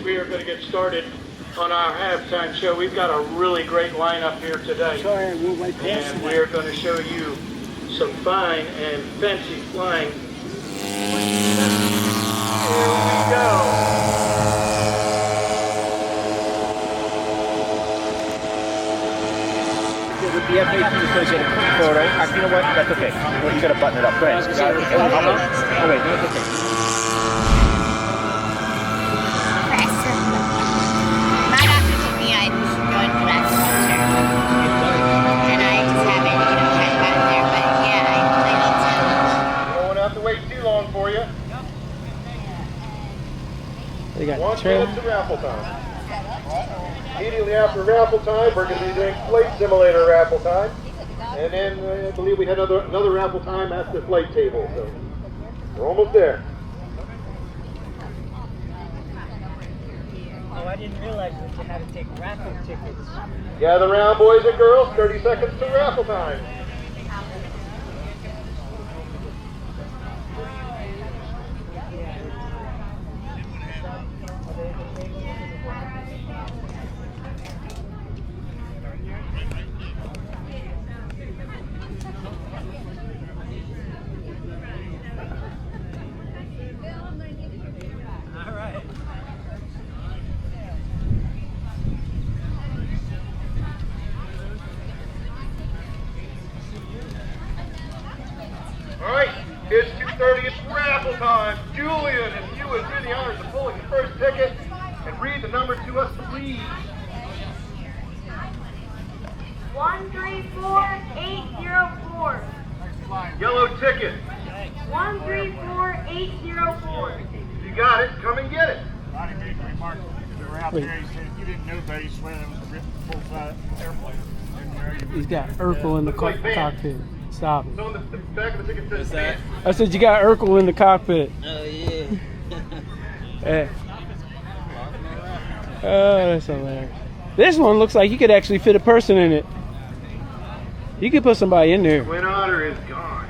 we are going to get started on our halftime show. We've got a really great lineup here today. Sorry, I moved my pants. And we're going to show you some fine and fancy flying. Here we go. With the FAQ, you're going to get a quick photo. Actually, you know what? That's okay. Well, you got to button it up. Go ahead. Oh, wait, no, it's okay. My doctor told me I should go into that structure. And I just haven't, gotten there. But yeah, I need to. We won't have to wait too long for you. They got 1 minute to raffle time. Immediately after raffle time, we're going to be doing Flight Simulator raffle time. And then I believe we had another raffle time at the flight table. So we're almost there. Oh, I didn't realize that you had to take raffle tickets. Gather around, boys and girls. 30 seconds to raffle time. Alright, it's 2:30, it's raffle time. Julian, if you would do the honors of pulling the first ticket and read the number to us, please. 134804. Yellow ticket. 134804. You got it, come and get it. Ronnie made a remark because they were out there. He said, if you didn't know that, he swear it was a full-size airplane. He's got Urkel in the cockpit. Stop it. So on the back of the ticket says that? I said you got Urkel in the cockpit. Oh, yeah. Hey. Oh, that's hilarious. This one looks like you could actually fit a person in it. You could put somebody in there. Twin Otter is gone.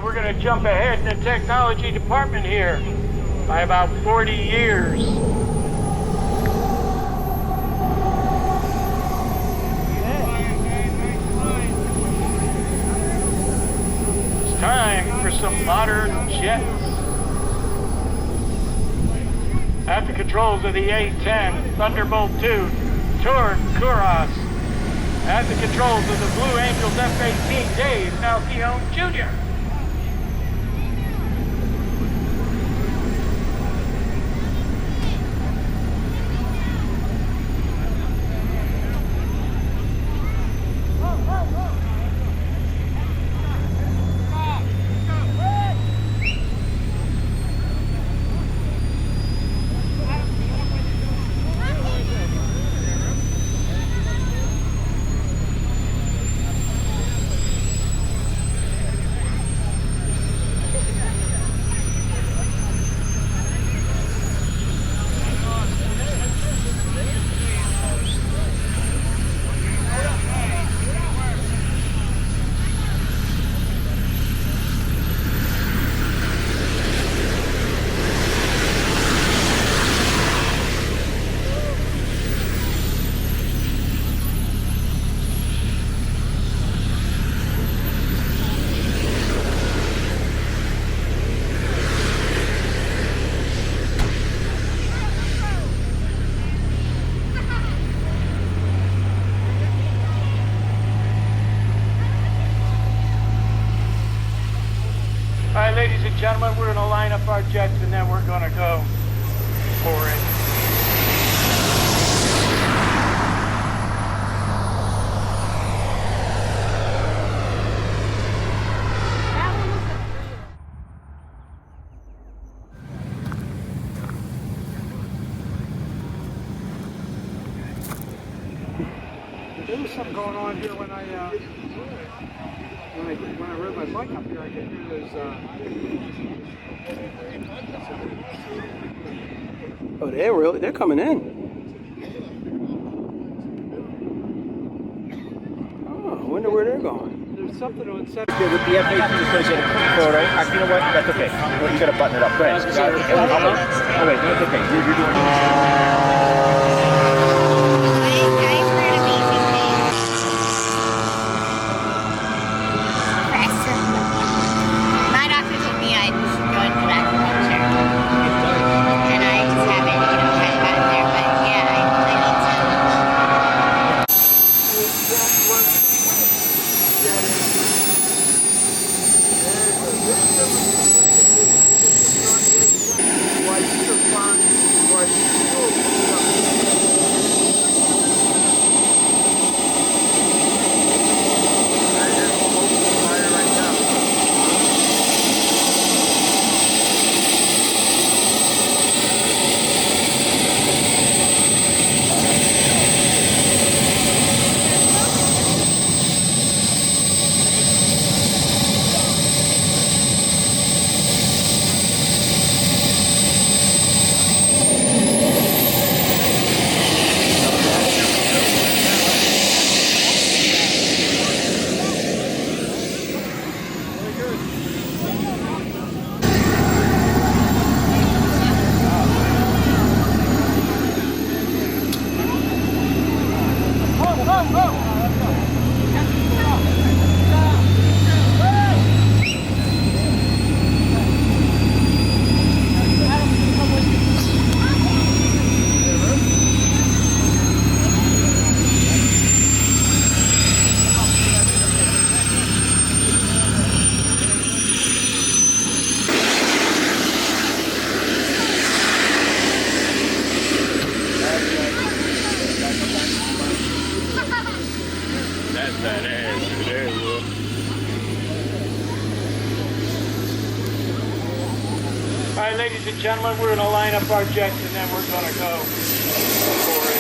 We're going to jump ahead in the technology department here by about 40 years. It's time for some modern jets. At the controls of the A-10 Thunderbolt II, Tord Kuras. At the controls of the Blue Angels F-18, Dave Alcione Jr. All right, ladies and gentlemen, we're going to line up our jets and then we're going to go for it. There was something going on here when I rode my bike up here. I could hear those. Oh, they're coming in. wonder where they're going. There's something on set. Yeah, with the FAQ, so is it a quick photo? You know what? That's okay. Well, you gotta button it up. Go ahead. Oh, wait, no, it's okay. You're doing I've heard amazing things. Press. My doctor told me I should go into acupuncture. And I just haven't, hadn't gotten there. But yeah, I need to. All right, ladies and gentlemen, we're going to line up our jets and then we're going to go for it.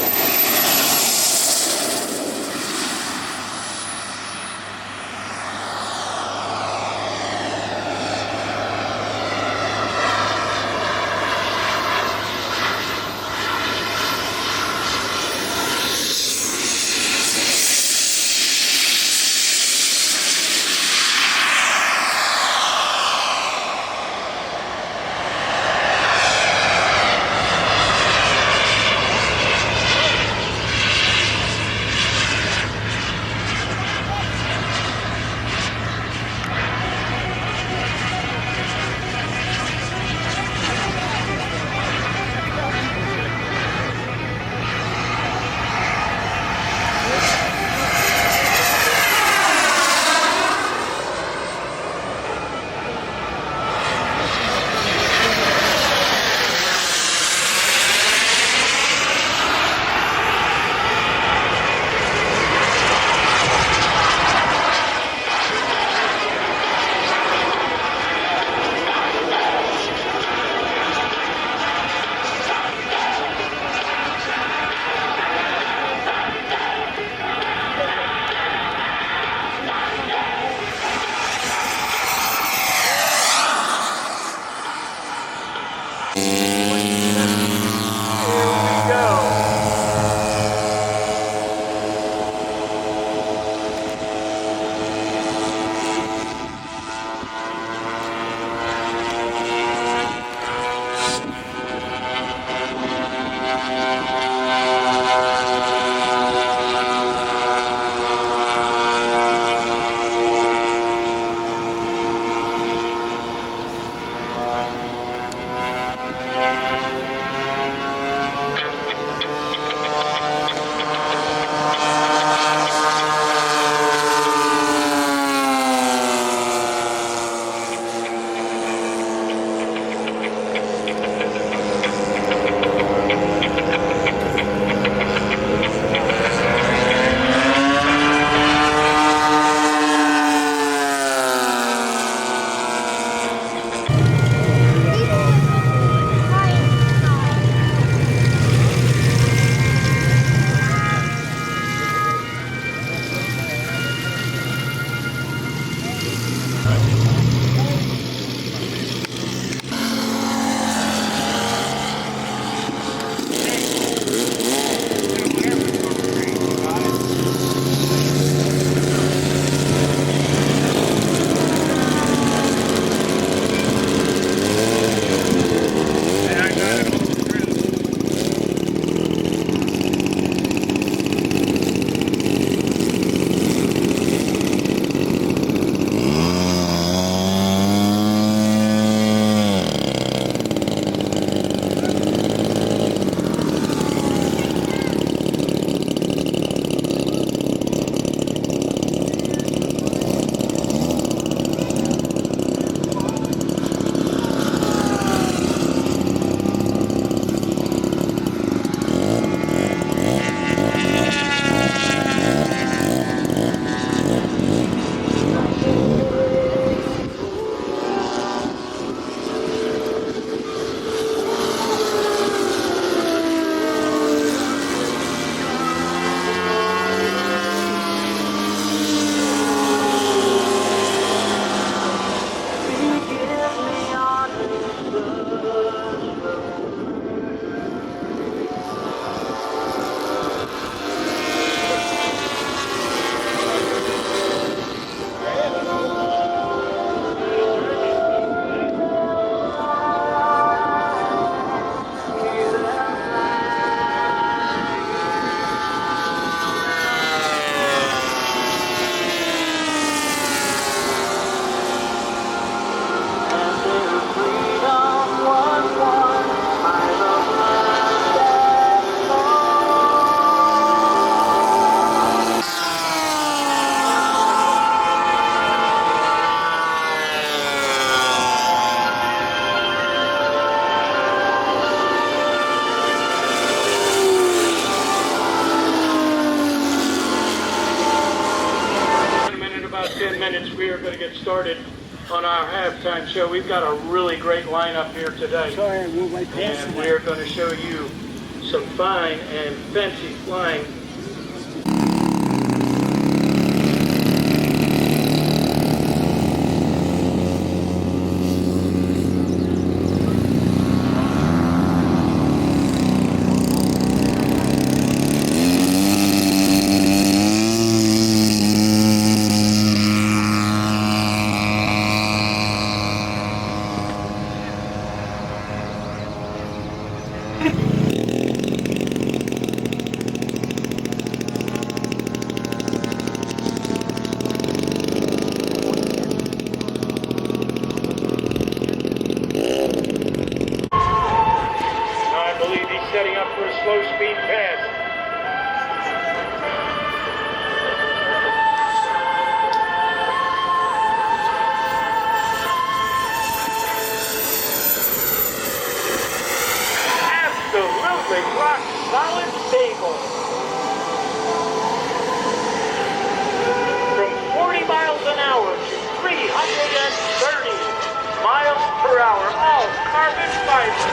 about 10 minutes, we are going to get started on our halftime show. We've got a really great lineup here today. And we are going to show you some fine and fancy flying. I believe he's setting up for a slow speed pass. Absolutely rock solid stable. From 40 miles an hour to 330 miles per hour, all carbon fiber.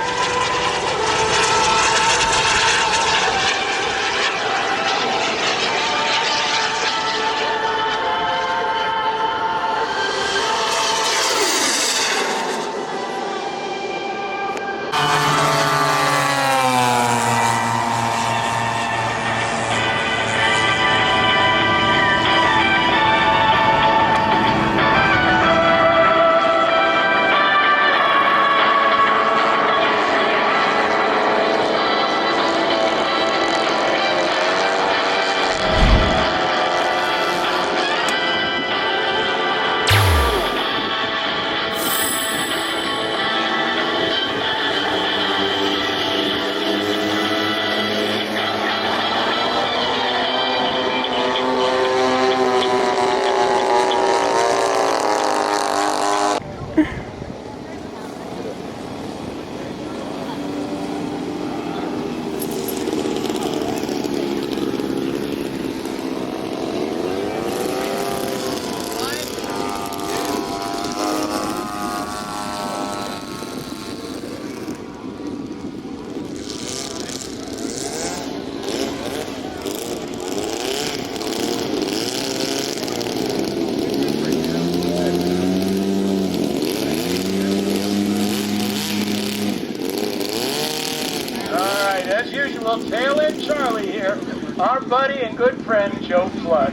As usual, Tail End Charlie here, our buddy and good friend Joe Flood.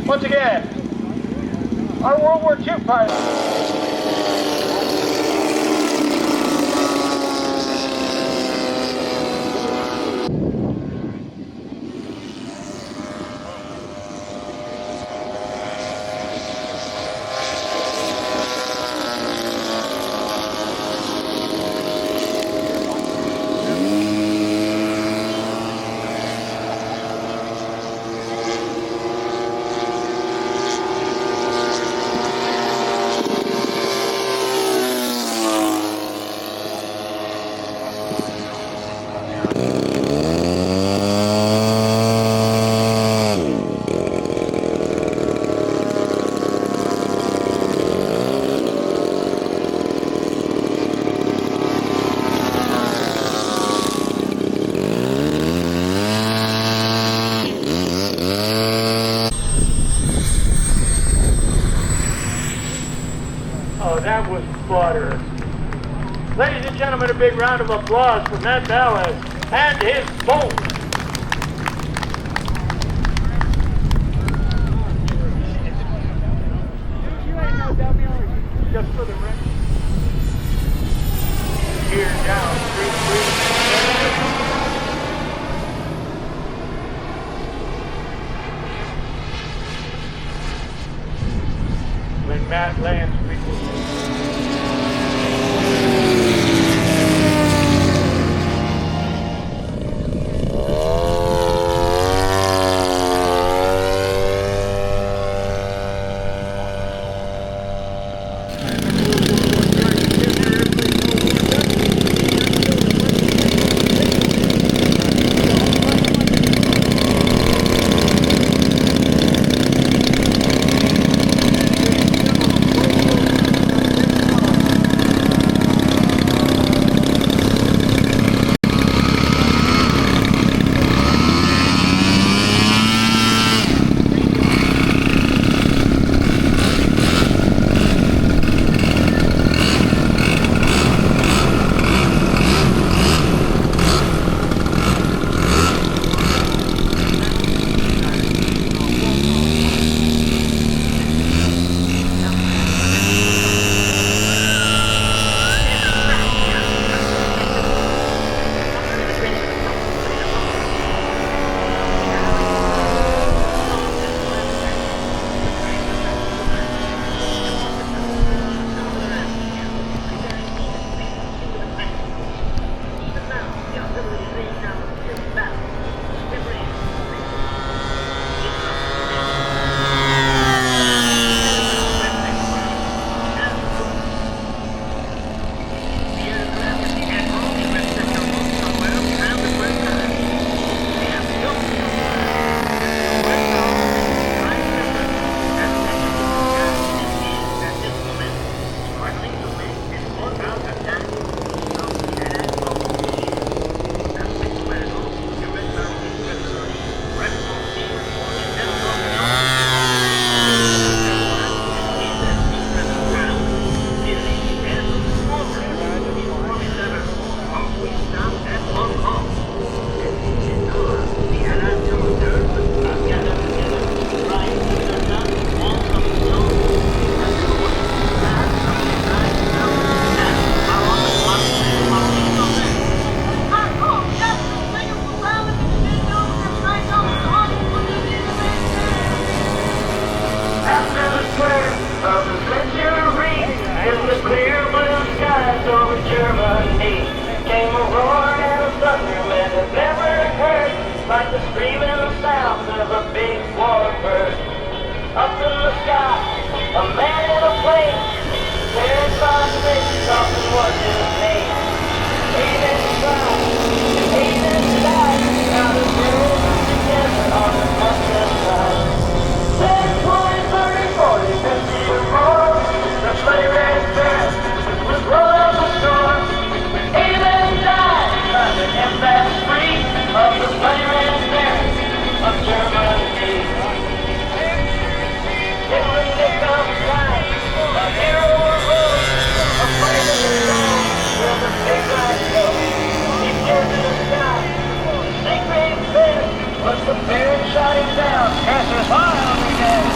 Once again, our World War II pilot. Oh, that was butter. Ladies and gentlemen, a big round of applause for Matt Ballas and his boat. Just for the record. Here down, 3-3. When Matt lands, we will. of the century. In the clear blue skies over Germany came a roar and a thunder man had never heard, like the screaming sound of a big warbird. Up in the sky, a man in a plane, terrified face, often was his name. Eight inside, now the world is together on the mountainside. 10, 20, 30, 40, 50 or more, the sleigh ran fast, was rolled up a storm. Even died, trying to get that free of the sleigh ran fast of Germany. In the nick of time, a hero arose, a fight in the snow, where the big light goes. He stared to the sky, secret fear, was the bear shot him down, cast his heart on the gas.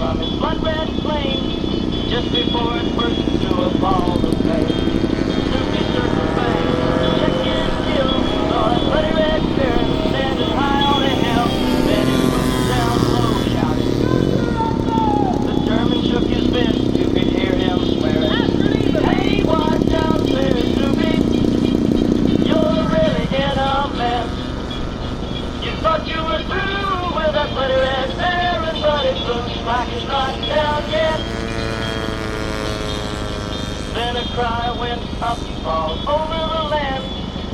From his blood red flame, just before it burst into a ball of is not down yet. Then a cry went up all over the land.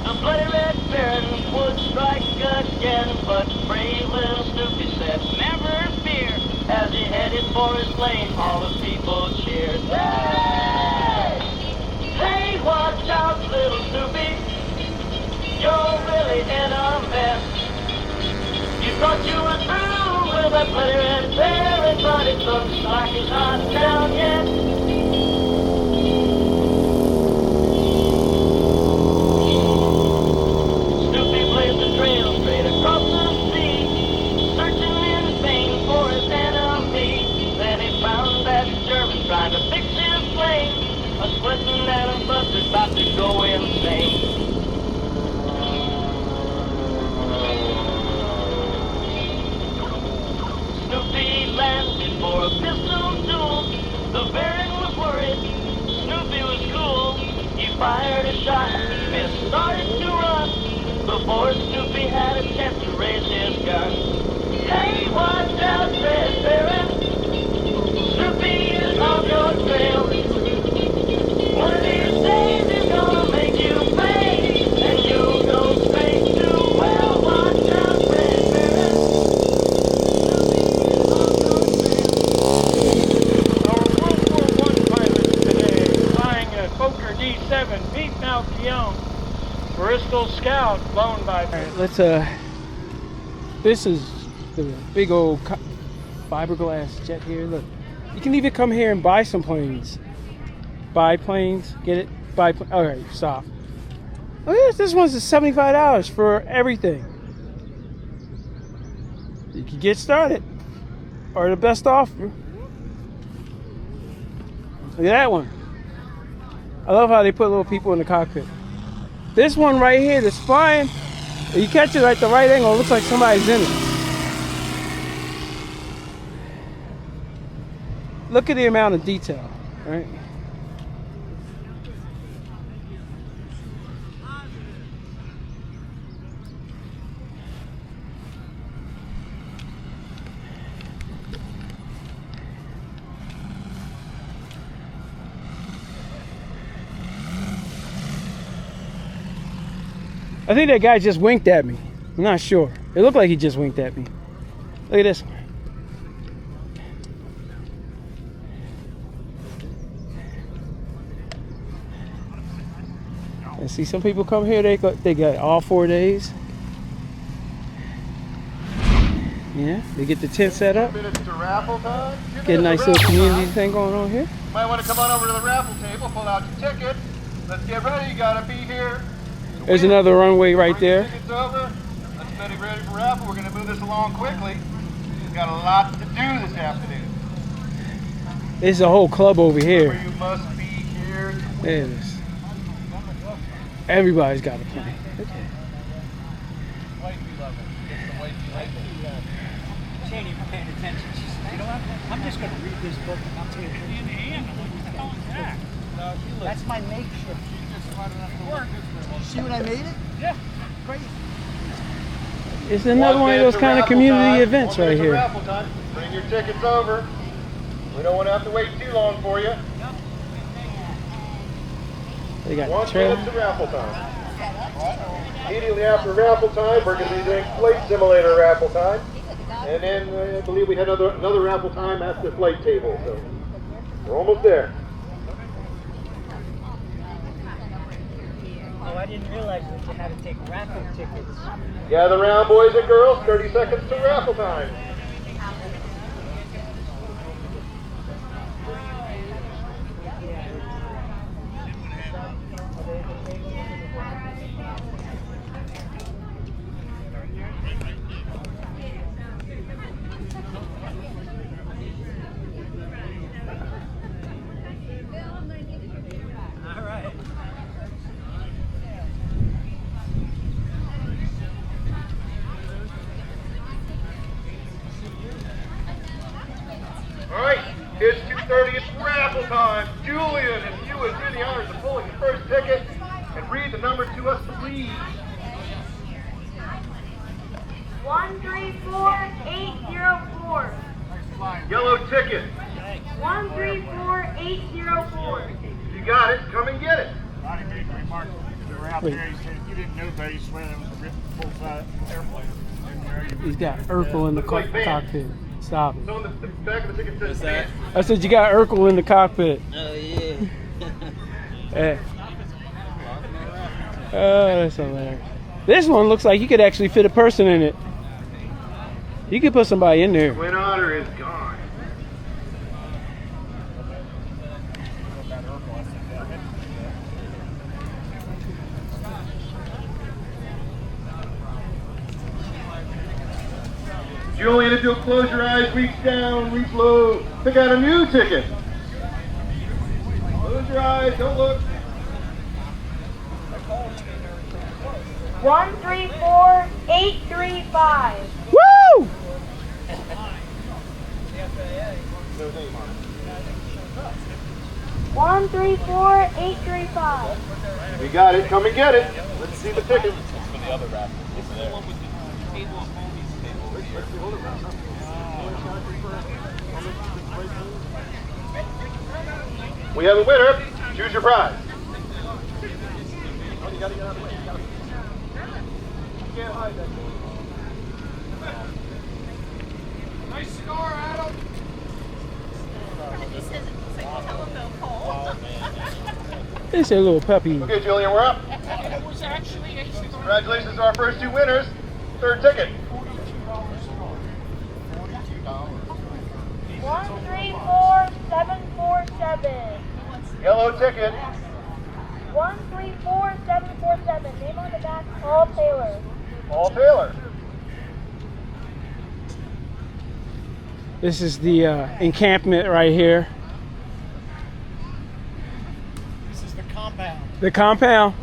The bloody red baron would strike again, but brave little Snoopy said, never fear. As he headed for his lane, all the people cheered. Hey! Hey, watch out, little Snoopy. You're really in a mess. You thought you were through with that bloody red baron, but it looks like it's not down yet. Snoopy blazed the trail straight across the sea, searching in vain for his enemy. Then he found that German trying to fix his plane, a sweating and a buster about to go insane. Snoopy landed for a pistol duel. The baron was worried, Snoopy was cool. He fired a shot, missed, started to run, before Snoopy had a chance to raise his gun. Hey, watch out, Red Baron. Snoopy is on your trail. One of these days he's gonna make you pay, and you'll go straight to hell. Watch out, Red Baron. Our World War I pilots today flying a Fokker D-7 beat Malkion, Bristol Scout flown by. Let's this is the big old fiberglass jet here. Look, you can even come here and buy some planes. Buy planes, get it? Buy. All right, stop. Look at this one's $75 for everything. You can get started, or the best offer. Look at that one. I love how they put little people in the cockpit. This one right here that's flying, you catch it at the right angle, it looks like somebody's in it. Look at the amount of detail, right? I think that guy just winked at me. I'm not sure. It looked like he just winked at me. Look at this one. And see, some people come here, they got all 4 days. Yeah, they get the tent set up. 2 minutes to raffle time. Get a nice little community thing going on here. Might want to come on over to the raffle table, pull out your ticket. Let's get ready. You gotta be here. There's another runway right there. Tickets over. Let's get ready for raffle. We're gonna move this along quickly. We've got a lot to do this afternoon. There's a whole club over here. You must be here. There it is. Everybody's got a plane. Okay. She ain't even paying attention. She's like, you know what? I'm just going to read this book and I'll tell you. That's my makeshift. See what I made it? Yeah. Great. It's another one of those kind of community events right here. Raffle time. Bring your tickets over. We don't want to have to wait too long for you. They got 1 the trail. minute to raffle time. Immediately after raffle time, we're going to be doing Flight Simulator raffle time. And then I believe we had another raffle time at the flight table. So we're almost there. Oh, I didn't realize that you had to take raffle tickets. Gather around, boys and girls. 30 seconds to raffle time. All right. All right, it's 2:30. It's raffle time. Julian, if you would do the honors of pulling your first ticket and read the number to us, please. 134804. Yellow ticket. 134804. You got it. Come and get it. Body made remarks. They were out Wait. there. He said, if you didn't know that, he swear there was a full-size airplane. He's got Urkel in the cockpit. Stop it. So on the back of the ticket says that? I said you got Urkel in the cockpit. Oh, yeah. Yeah. Oh, that's hilarious. This one looks like you could actually fit a person in it. You could put somebody in there. Twin Otter is gone. Julian, if you'll close your eyes, reach down, reach low, pick out a new ticket. Close your eyes, don't look. 134835. Woo! One, 3, 4, 8, 3, 5. You got it, come and get it. Let's see the ticket. We have a winner. Choose your prize. Nice score, Adam. This is it's like a telephone pole. It's a little puppy. Okay, Julian, we're up. It was actually a cigar. Congratulations to our first two winners. Third ticket. 134747. Yellow ticket. 134747. Name on the back, Paul Taylor. Paul Taylor. This is the encampment right here. This is the compound. The compound.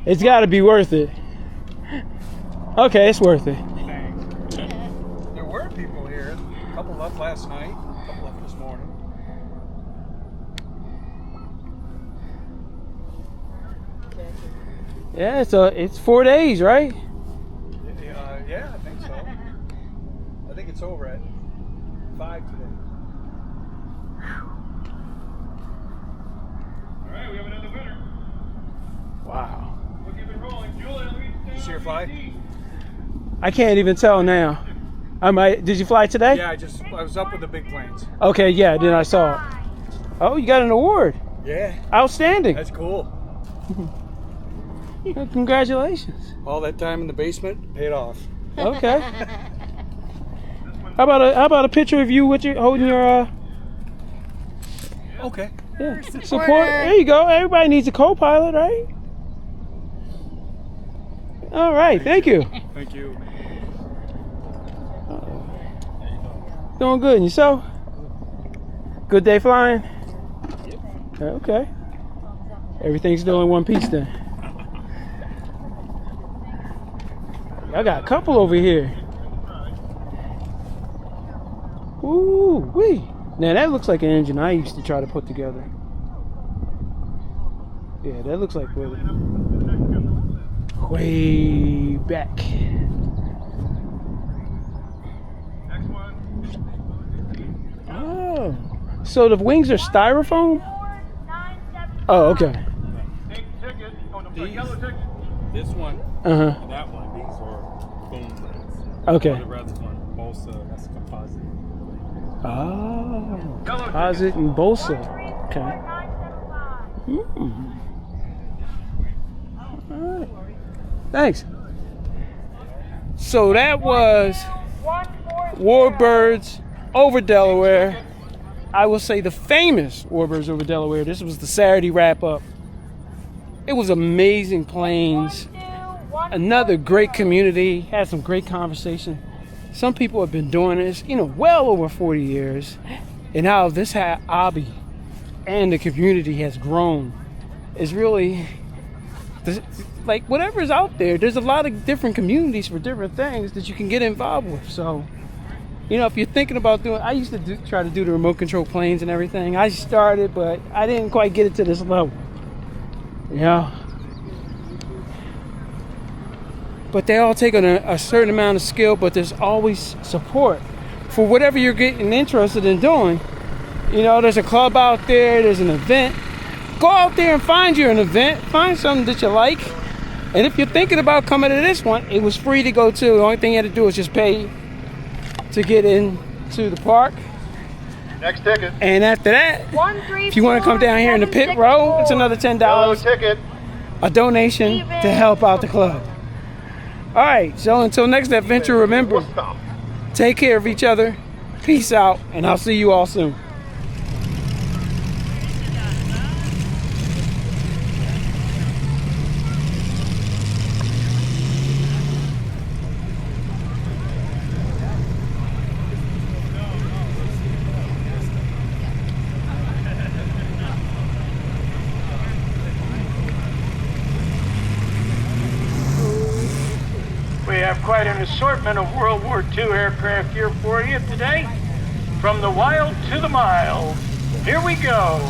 It's got to be worth it. Okay, it's worth it. There were people here. A couple left last night, a couple left this morning. Yeah, it's 4 days, right? Yeah, I think so. I think it's over at 5 today. All right, we have another winner. Wow. We'll keep it rolling. Julian, reach down. You see her fly? I can't even tell now. Did you fly today? Yeah, I was up with the big planes. Okay, yeah, then I saw it. Oh, you got an award. Yeah. Outstanding. That's cool. Well, congratulations. All that time in the basement paid off. Okay. How about a picture of you with holding your Okay. yeah, support? There you go. Everybody needs a co-pilot, right? All right. Thank you. Thank you. Doing good. And yourself? Good day flying? Okay. Everything's still in one piece then. I got a couple over here. Ooh, wee. Now that looks like an engine I used to try to put together. Yeah, that looks like way back. Next one. Oh, so the wings are styrofoam? 4975. Oh, okay. Pink ticket. Oh, no, sorry, yellow ticket. This one Uh-huh. and that one, these are boom blades. Okay. The red's one, Bosa, that's composite. Oh, composite and Bosa. Okay. 134975. All right. Thanks. So that was 140. Warbirds over Delaware. I will say the famous Warbirds over Delaware. This was the Saturday wrap up. It was amazing planes. Another great community. Had some great conversation. Some people have been doing this, well over 40 years. And how this hobby and the community has grown is really, like, whatever's out there, there's a lot of different communities for different things that you can get involved with. So, if you're thinking about doing, I used to try to do the remote control planes and everything. I started, but I didn't quite get it to this level. You know? But they all take on a certain amount of skill, but there's always support for whatever you're getting interested in doing. You know, there's a club out there, there's an event. Go out there and find you an event, find something that you like. And if you're thinking about coming to this one, it was free to go to. The only thing you had to do was just pay to get into the park. Next ticket. And after that, if you want to come down here in the pit row, it's another $10. Yellow ticket. A donation to help out the club. All right, so until next adventure, remember, take care of each other. Peace out, and I'll see you all soon. We have quite an assortment of World War II aircraft here for you today. From the wild to the mild. Here we go.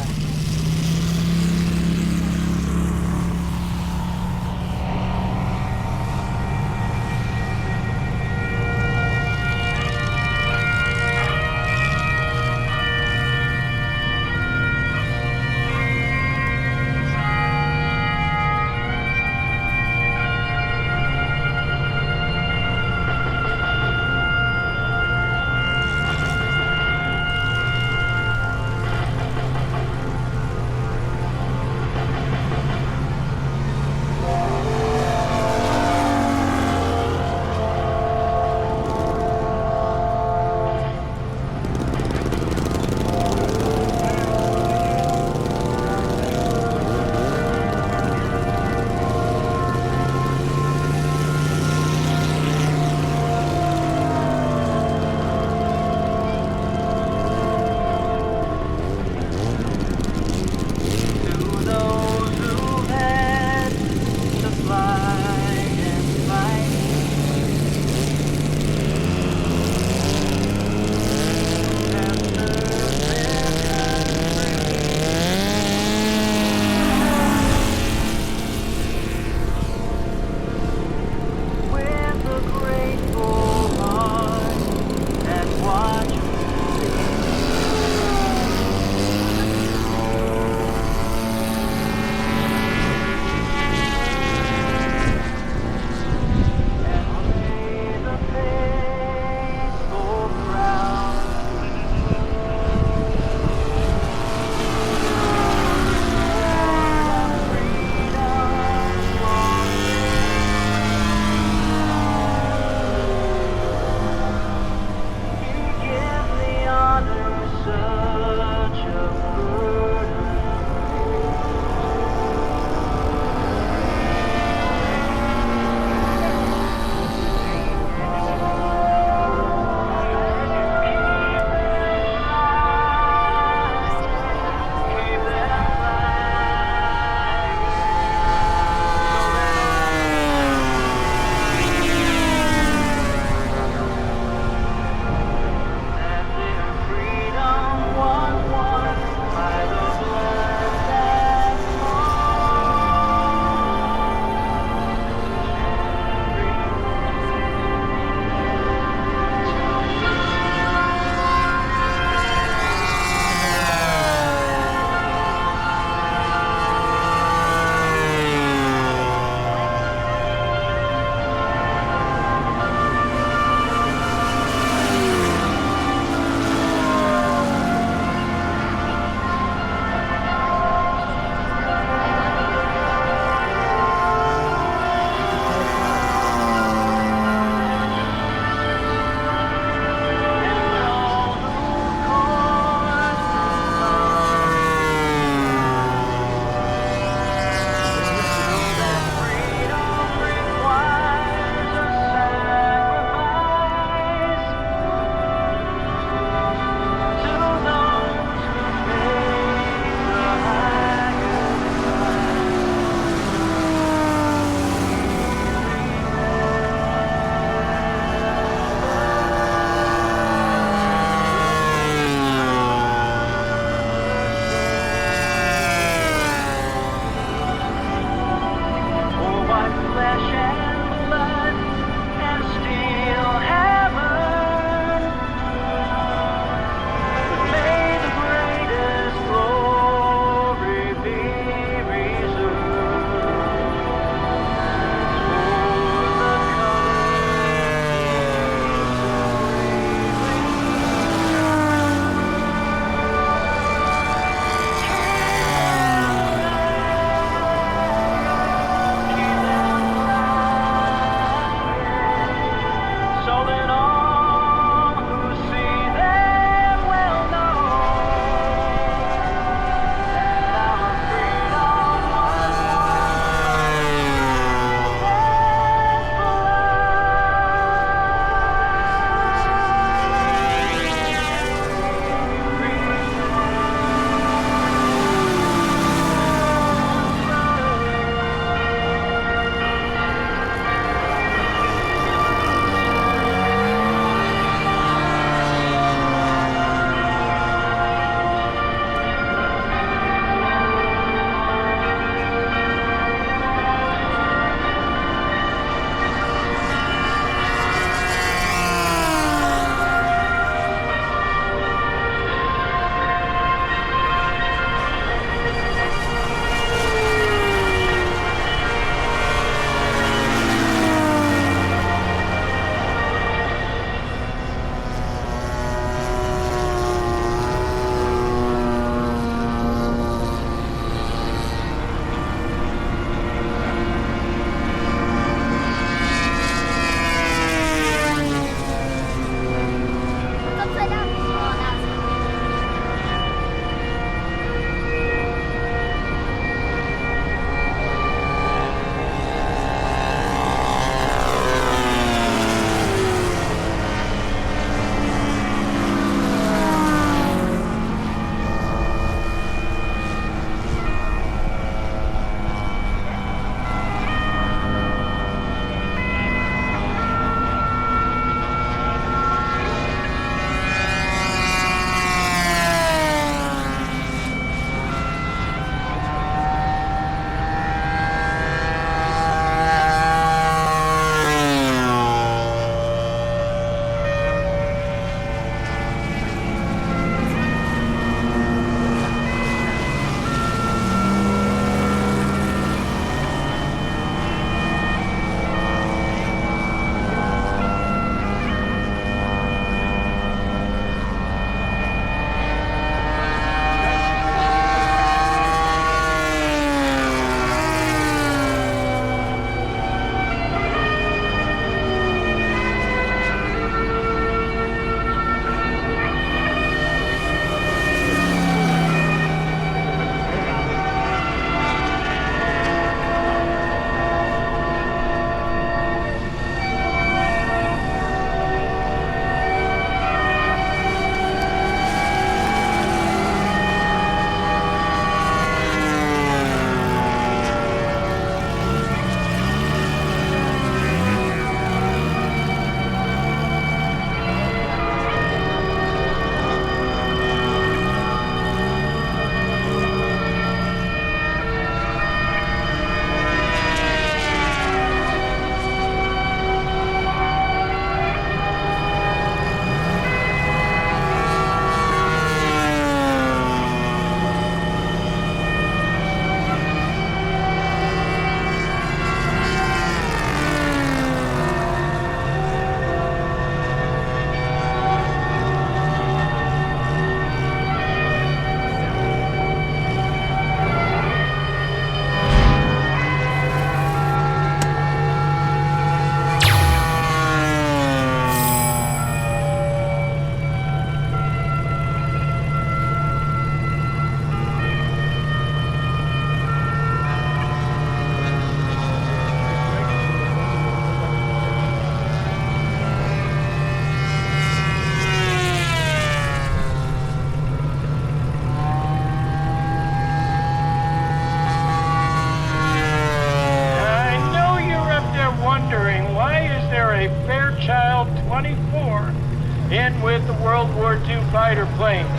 fighter planes.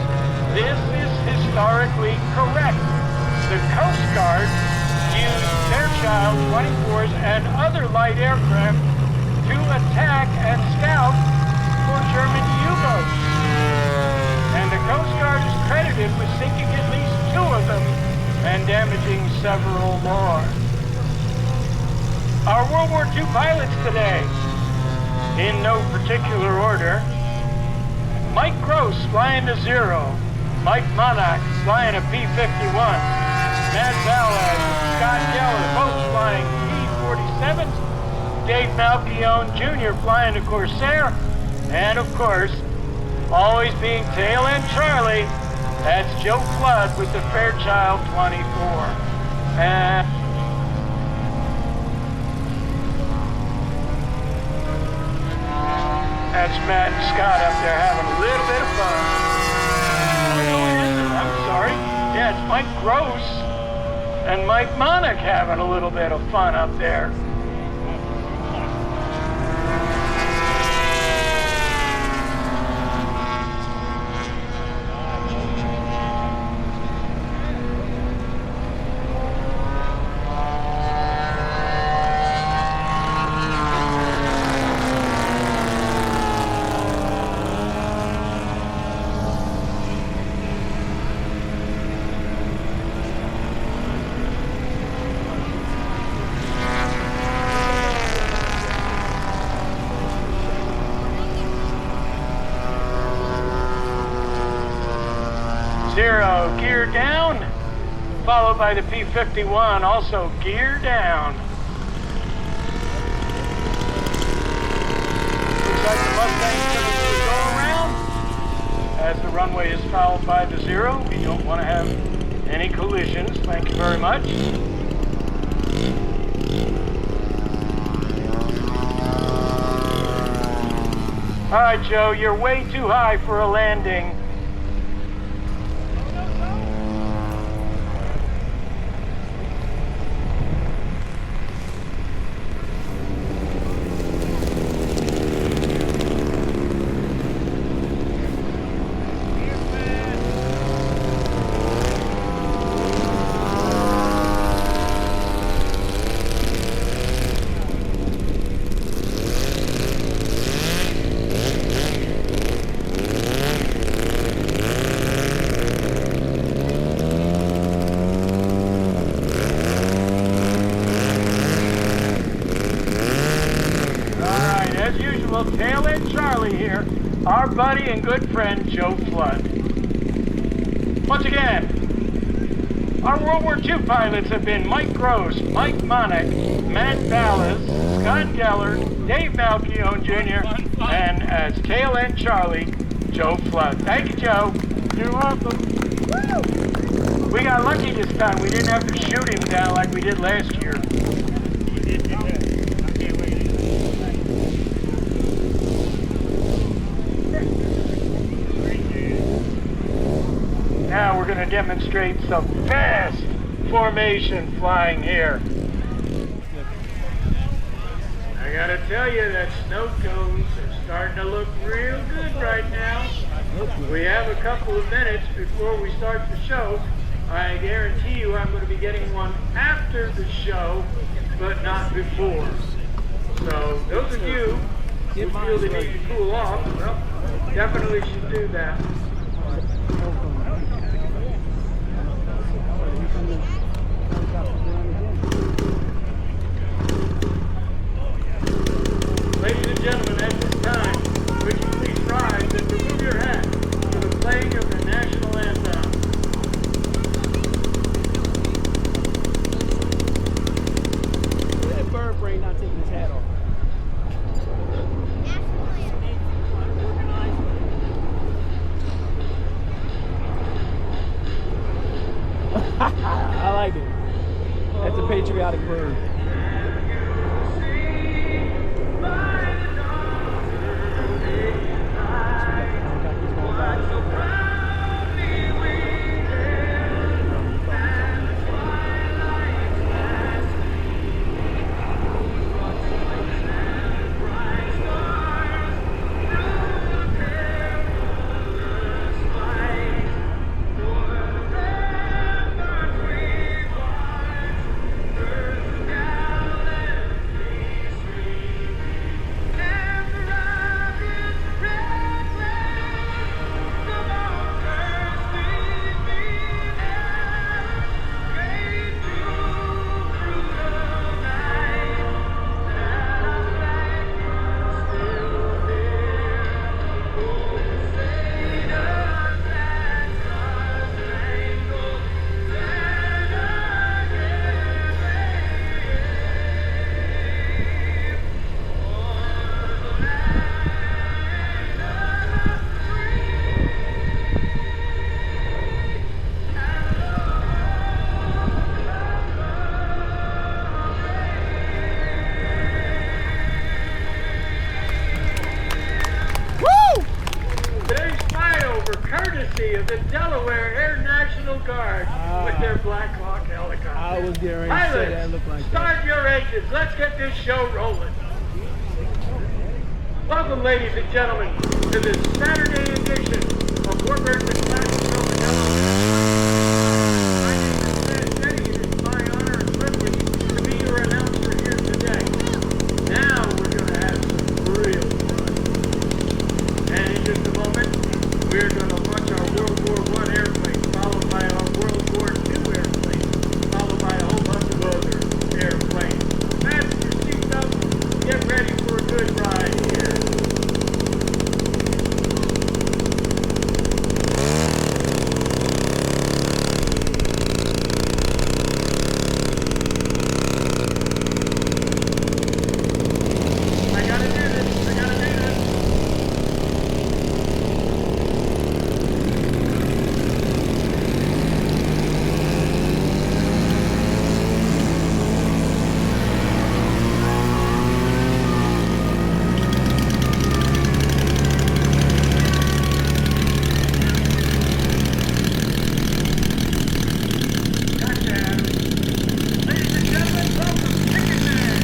This is historically correct. The Coast Guard used Fairchild 24s and other light aircraft to attack and scout for German U-boats. And the Coast Guard is credited with sinking at least 2 of them and damaging several more. Our World War II pilots today, in no particular order: Mike Gross flying the Zero, Mike Monach flying a P-51, Matt Ballard and Scott Geller both flying P-47s, Dave Malchione Jr. flying the Corsair, and of course, always being tail end Charlie, that's Joe Flood with the Fairchild 24. And that's Matt and Scott up there having a little bit of fun. Oh, no, it isn't. I'm sorry. Yeah, it's Mike Gross and Mike Monach having a little bit of fun up there. Zero, gear down, followed by the P-51, also gear down. Looks like the Mustang's going to go around. As the runway is fouled by the Zero, we don't want to have any collisions. Thank you very much. All right, Joe, you're way too high for a landing. Tail end Charlie here, our buddy and good friend Joe Flood. Once again, our World War II pilots have been Mike Gross, Mike Monach, Matt Ballas, Scott Geller, Dave Malchione Jr., and as tail end Charlie, Joe Flood. Thank you, Joe. You're welcome. Woo! We got lucky this time. We didn't have to shoot him down like we did last year. Now we're going to demonstrate some fast formation flying here. I got to tell you that snow cones are starting to look real good right now. We have a couple of minutes before we start the show. I guarantee you I'm going to be getting one after the show, but not before. So those of you who feel the need to cool off, well, definitely should do that. Ladies and gentlemen, at this time, would you please rise and remove your hat for the playing of the national anthem? That bird brain not taking his hat off. I like it. That's a patriotic bird. with the Delaware Air National Guard with their Black Hawk helicopter. I was getting ready to say that looked like that. Start your engines. Let's get this show rolling. Welcome, ladies and gentlemen, to this Saturday edition of Warburton Classic Philadelphia. My name is Ted Petty, and it's my honor and privilege to be your announcer here today. Now we're going to have some real fun. And in just a moment, we're going to launch our World War I airplane, followed by our World War II airplane, followed by a whole bunch of other airplanes. Fasten your seatbelts, get ready for a good ride here. I gotta do this. Gotcha, Adam. Ladies and gentlemen, welcome, Ticket Man.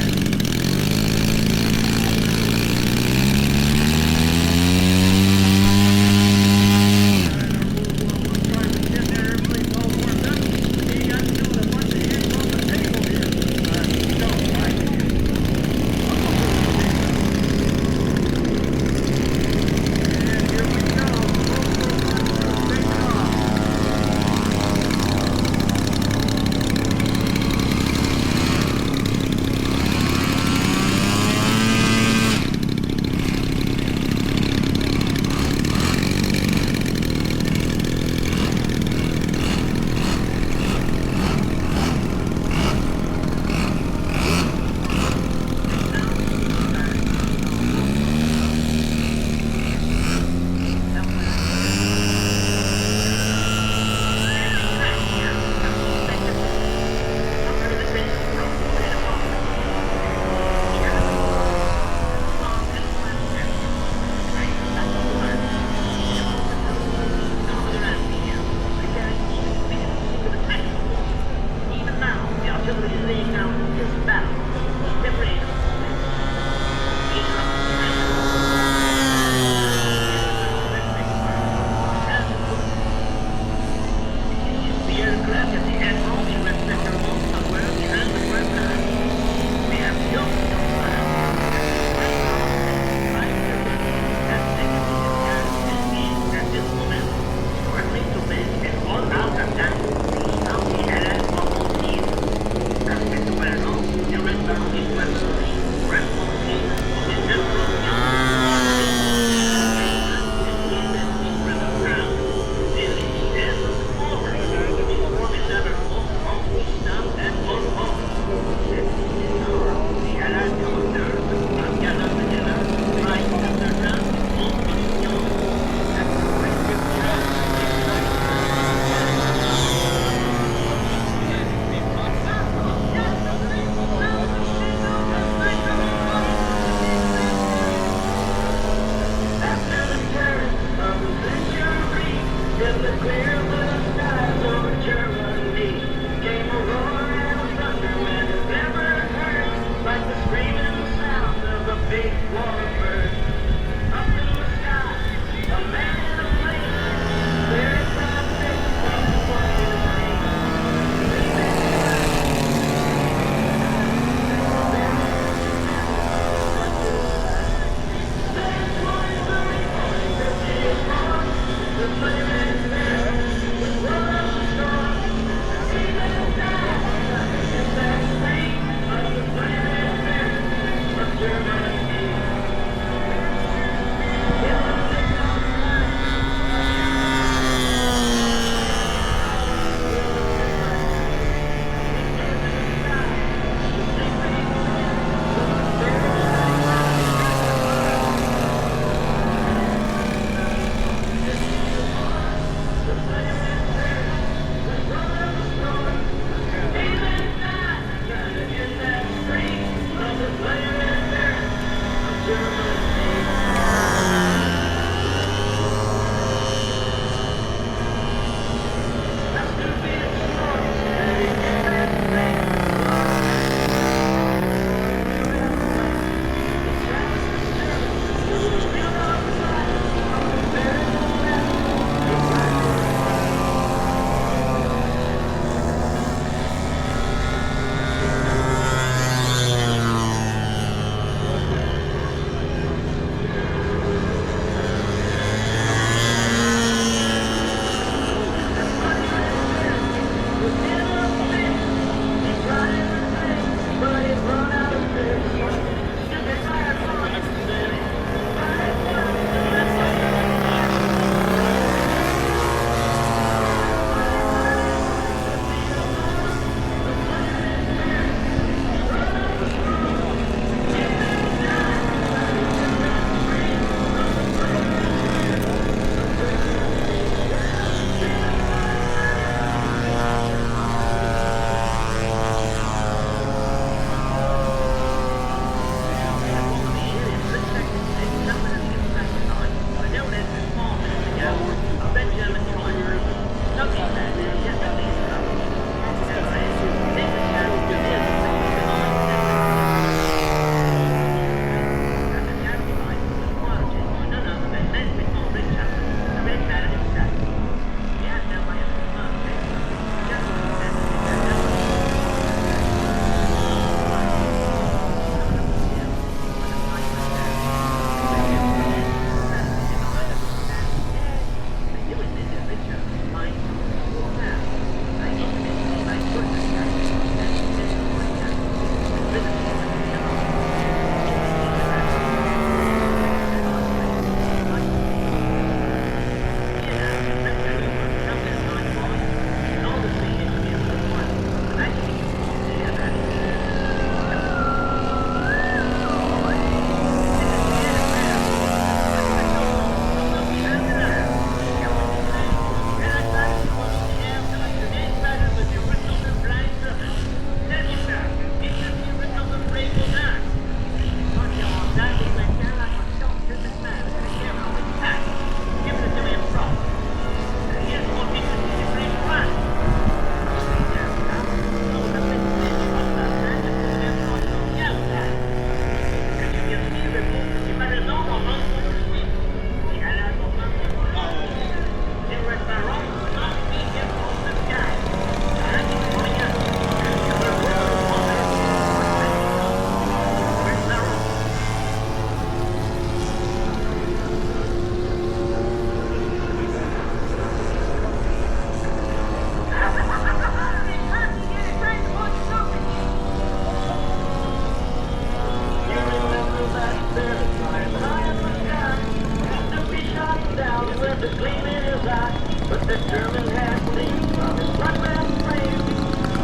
The German had seen from his blood-red flame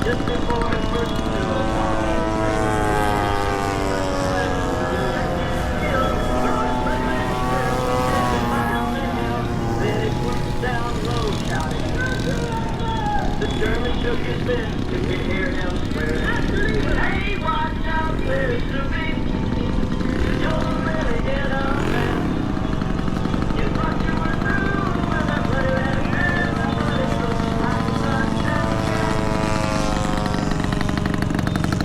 just before it burst into a bomb. Then he swooped down low, shouting, the German shook his fist, you could hear him swear. Hey, watch out, there's Snoopy. You're really in a mess. You thought you were through with that bloody red man, but it looks like sunshine.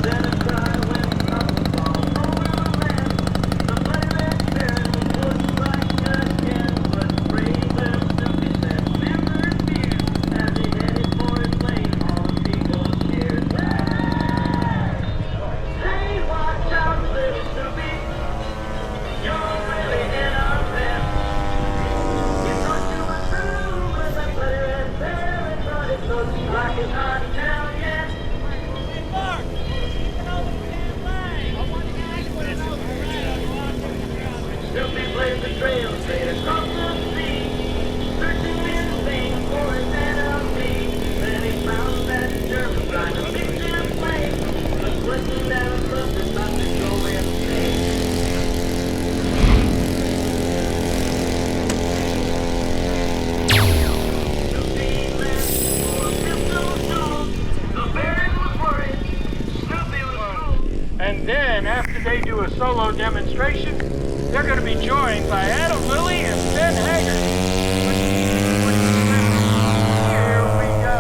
Then a cry went up all over the land. The bloody red baron would strike again, but brave little Snoopy said, never fear. As he headed for his lane, all the people cheered. Hey, watch out, little Snoopy. You're really in a mess. You thought you were through with that bloody red baron, but it looks like it's not down yet. Snoopy blazed the trail straight across the sea, searching in vain for his enemy. Then he found that German trying to fix his plane, but splitting down something about to go insane. Snoopy left for a pistol shoot. The Baron was worried. Snoopy was cool. And then, after they do a solo demonstration, they're going to be joined by Adam Lilly and Ben Haggard. Here we go.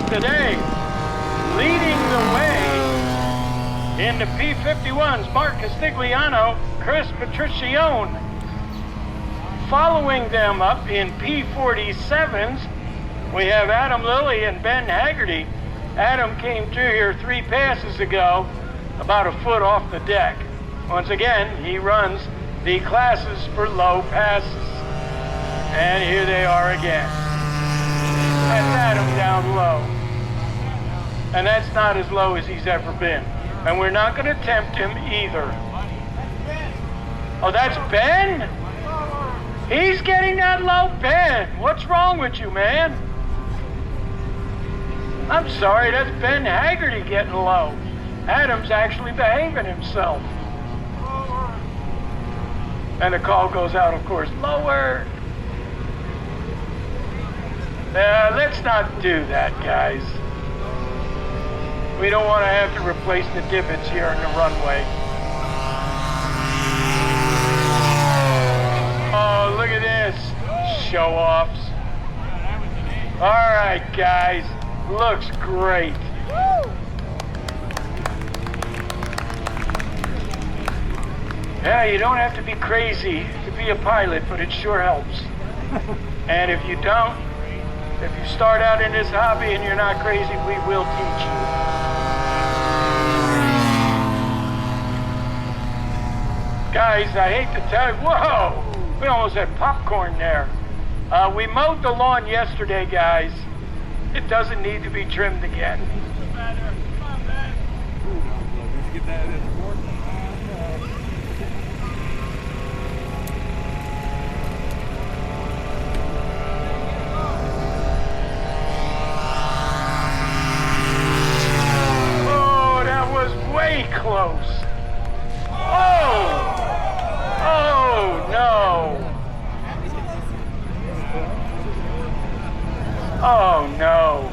today. Leading the way in the P51s, Mark Castigliano, Chris Patricione. Following them up in P47s, we have Adam Lilly and Ben Haggerty. Adam came through here 3 passes ago, about a foot off the deck. Once again, he runs the classes for low passes. And here they are again. That's Adam down low. And that's not as low as he's ever been. And we're not going to tempt him either. Oh, that's Ben? He's getting that low. Ben, what's wrong with you, man? I'm sorry, that's Ben Haggerty getting low. Adam's actually behaving himself. And the call goes out, of course, lower. Let's not do that, guys. We don't want to have to replace the divots here in the runway. Oh, look at this. Show-offs. All right, guys. Looks great. Yeah, you don't have to be crazy to be a pilot, but it sure helps. And if you don't, if you start out in this hobby and you're not crazy, we will teach you. Guys, I hate to tell you, whoa, we almost had popcorn there. We mowed the lawn yesterday, guys. It doesn't need to be trimmed again. Oh, that was way close. Oh! Oh, no. Oh, no.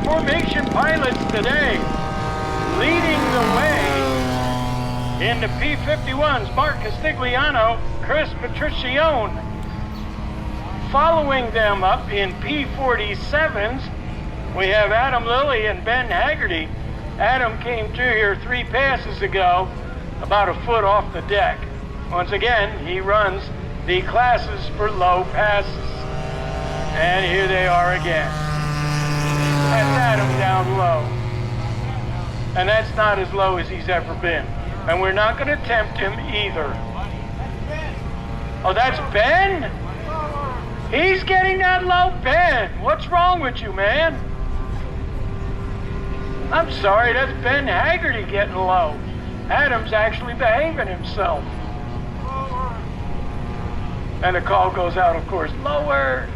Formation pilots today, leading the way in the P51s, Mark Castigliano, Chris Patricione. Following them up in P47s, we have Adam Lilly and Ben Haggerty. Adam came through here 3 passes ago, about a foot off the deck. Once again, he runs the classes for low passes. And here they are again. That's Adam down low. And that's not as low as he's ever been. And we're not going to tempt him either. Oh, that's Ben? He's getting that low. Ben, what's wrong with you, man? I'm sorry, that's Ben Haggerty getting low. Adam's actually behaving himself. And the call goes out, of course, lower.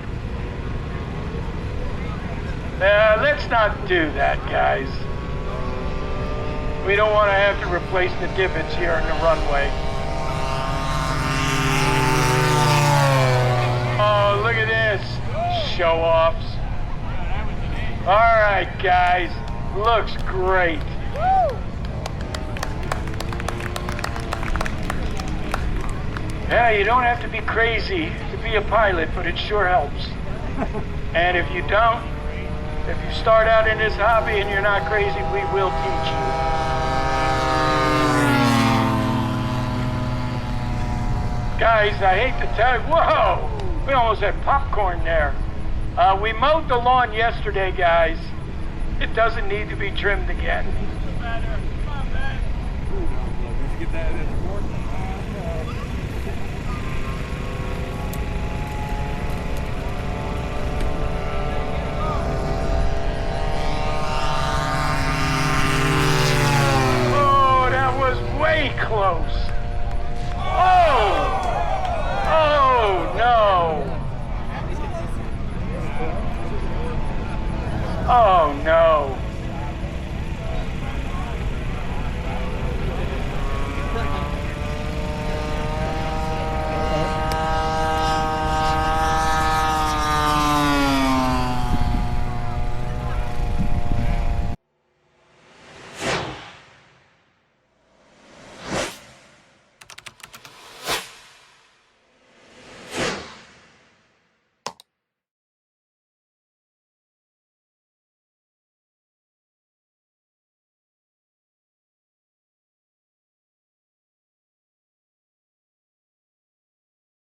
Let's not do that, guys. We don't want to have to replace the divots here in the runway. Oh, look at this. Show-offs. All right, guys. Looks great. Yeah, you don't have to be crazy to be a pilot, but it sure helps. And if you don't, if you start out in this hobby and you're not crazy, we will teach you. Guys, I hate to tell you, whoa! We almost had popcorn there. We mowed the lawn yesterday, guys. It doesn't need to be trimmed again. Oh, that was way close. Oh! Oh, no. Oh, no.